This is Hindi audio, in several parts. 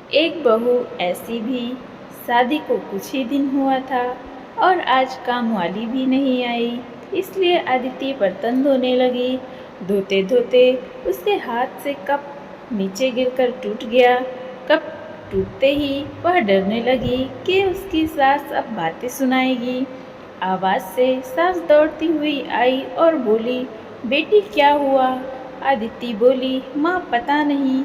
एक बहू ऐसी भी। शादी को कुछ ही दिन हुआ था और आज काम वाली भी नहीं आई, इसलिए अदिति बर्तन धोने लगी। धोते धोते उसके हाथ से कप नीचे गिरकर टूट गया। कप टूटते ही वह डरने लगी कि उसकी सास अब बातें सुनाएगी। आवाज़ से सास दौड़ती हुई आई और बोली, बेटी क्या हुआ? अदिति बोली, माँ पता नहीं,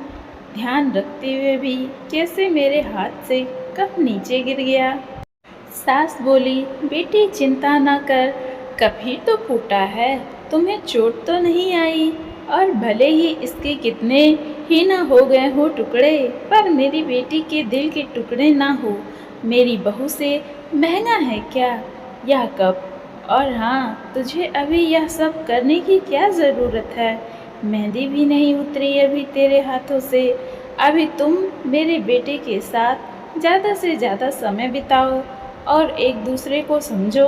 ध्यान रखते हुए भी कैसे मेरे हाथ से कप नीचे गिर गया। सास बोली, बेटी चिंता न कर, कप ही तो फूटा है, तुम्हें चोट तो नहीं आई। और भले ही इसके कितने ही ना हो गए हो टुकड़े, पर मेरी बेटी के दिल के टुकड़े ना हो। मेरी बहू से महंगा है क्या यह कप? और हाँ, तुझे अभी यह सब करने की क्या ज़रूरत है? मेहंदी भी नहीं उतरी अभी तेरे हाथों से। अभी तुम मेरे बेटे के साथ ज़्यादा से ज़्यादा समय बिताओ और एक दूसरे को समझो।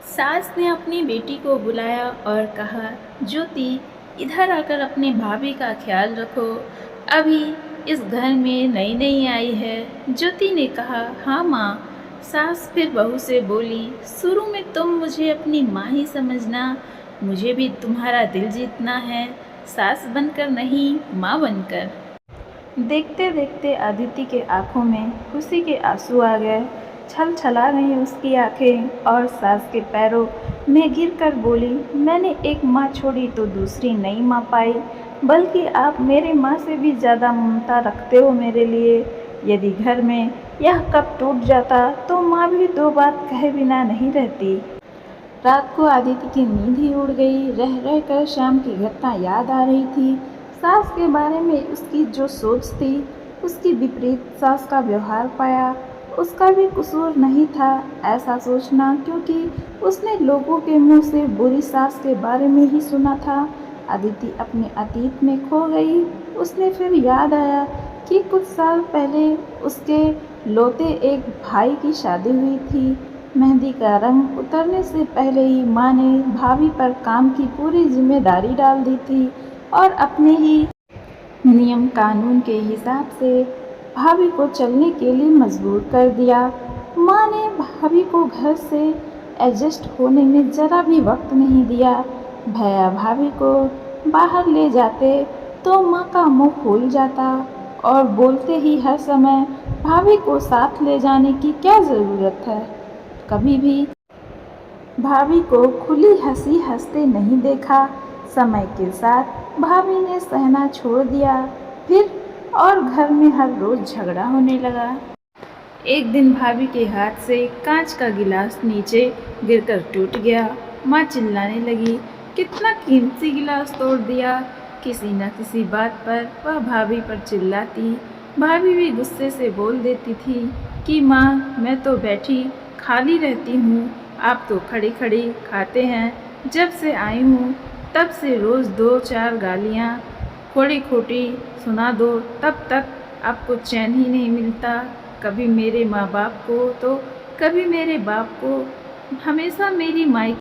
सास ने अपनी बेटी को बुलाया और कहा, ज्योति इधर आकर अपनी भाभी का ख्याल रखो, अभी इस घर में नई नई आई है। ज्योति ने कहा, हाँ माँ। सास फिर बहू से बोली, शुरू में तुम मुझे अपनी माँ ही समझना, मुझे भी तुम्हारा दिल जीतना है, सास बनकर नहीं, माँ बनकर। देखते देखते अदिति के आंखों में खुशी के आंसू आ गए। छल छला गई उसकी आंखें और सास के पैरों में गिरकर बोली, मैंने एक माँ छोड़ी तो दूसरी नई माँ पाई, बल्कि आप मेरे माँ से भी ज़्यादा ममता रखते हो मेरे लिए। यदि घर में यह कप टूट जाता तो माँ भी दो बात कहे बिना नहीं रहती। रात को आदित्य की नींद ही उड़ गई। रह रह कर शाम की घटना याद आ रही थी। सास के बारे में उसकी जो सोच थी, उसकी विपरीत सास का व्यवहार पाया। उसका भी कसूर नहीं था ऐसा सोचना, क्योंकि उसने लोगों के मुंह से बुरी सास के बारे में ही सुना था। अदिति अपने अतीत में खो गई। उसने फिर याद आया कि कुछ साल पहले उसके लौते एक भाई की शादी हुई थी। मेहंदी का रंग उतरने से पहले ही माँ ने भाभी पर काम की पूरी जिम्मेदारी डाल दी थी और अपने ही नियम कानून के हिसाब से भाभी को चलने के लिए मजबूर कर दिया। माँ ने भाभी को घर से एडजस्ट होने में ज़रा भी वक्त नहीं दिया। भैया भाभी को बाहर ले जाते तो माँ का मुंह फूल जाता और बोलते ही हर समय, भाभी को साथ ले जाने की क्या ज़रूरत है। कभी भी भाभी को खुली हंसी हंसते नहीं देखा। समय के साथ भाभी ने सहना छोड़ दिया फिर, और घर में हर रोज झगड़ा होने लगा। एक दिन भाभी के हाथ से कांच का गिलास नीचे गिरकर टूट गया। माँ चिल्लाने लगी, कितना कीमती गिलास तोड़ दिया। किसी न किसी बात पर वह भाभी पर चिल्लाती। भाभी भी गुस्से से बोल देती थी कि माँ मैं तो बैठी खाली रहती हूँ, आप तो खड़ी खड़ी खाते हैं। जब से आई हूँ तब से रोज़ दो चार गालियाँ खोटी खोटी सुना दो, तब तक आपको चैन ही नहीं मिलता। कभी मेरे माँ बाप को तो कभी मेरे बाप को, हमेशा मेरी माई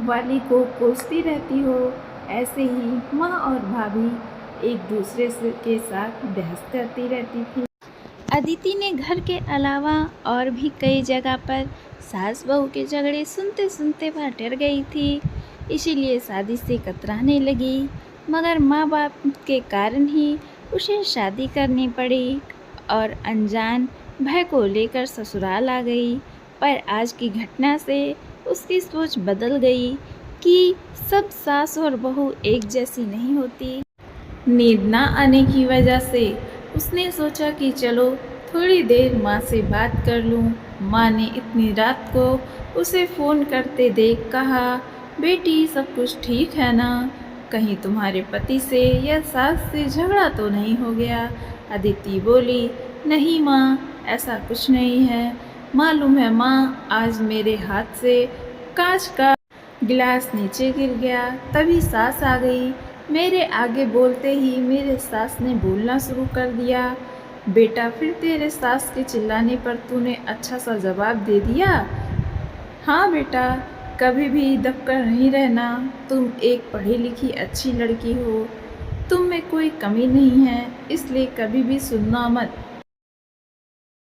वाली को कोसती रहती हो। ऐसे ही माँ और भाभी एक दूसरे से के साथ बहस करती रहती थी। अदिति ने घर के अलावा और भी कई जगह पर सास बहू के झगड़े सुनते सुनते वह डर गई थी, इसीलिए शादी से कतराने लगी। मगर माँ बाप के कारण ही उसे शादी करनी पड़ी और अनजान भय को लेकर ससुराल आ गई। पर आज की घटना से उसकी सोच बदल गई कि सब सास और बहू एक जैसी नहीं होती। नींद ना आने की वजह से उसने सोचा कि चलो थोड़ी देर माँ से बात कर लूँ। माँ ने इतनी रात को उसे फ़ोन करते देख कहा, बेटी सब कुछ ठीक है ना? कहीं तुम्हारे पति से या सास से झगड़ा तो नहीं हो गया? अदिति बोली, नहीं माँ, ऐसा कुछ नहीं है। मालूम है माँ, आज मेरे हाथ से कांच का गिलास नीचे गिर गया, तभी सास आ गई। मेरे आगे बोलते ही मेरे सास ने बोलना शुरू कर दिया। बेटा फिर तेरे सास के चिल्लाने पर तूने अच्छा सा जवाब दे दिया? हाँ बेटा, कभी भी दबकर नहीं रहना, तुम एक पढ़ी लिखी अच्छी लड़की हो, तुम में कोई कमी नहीं है, इसलिए कभी भी सुनना मत।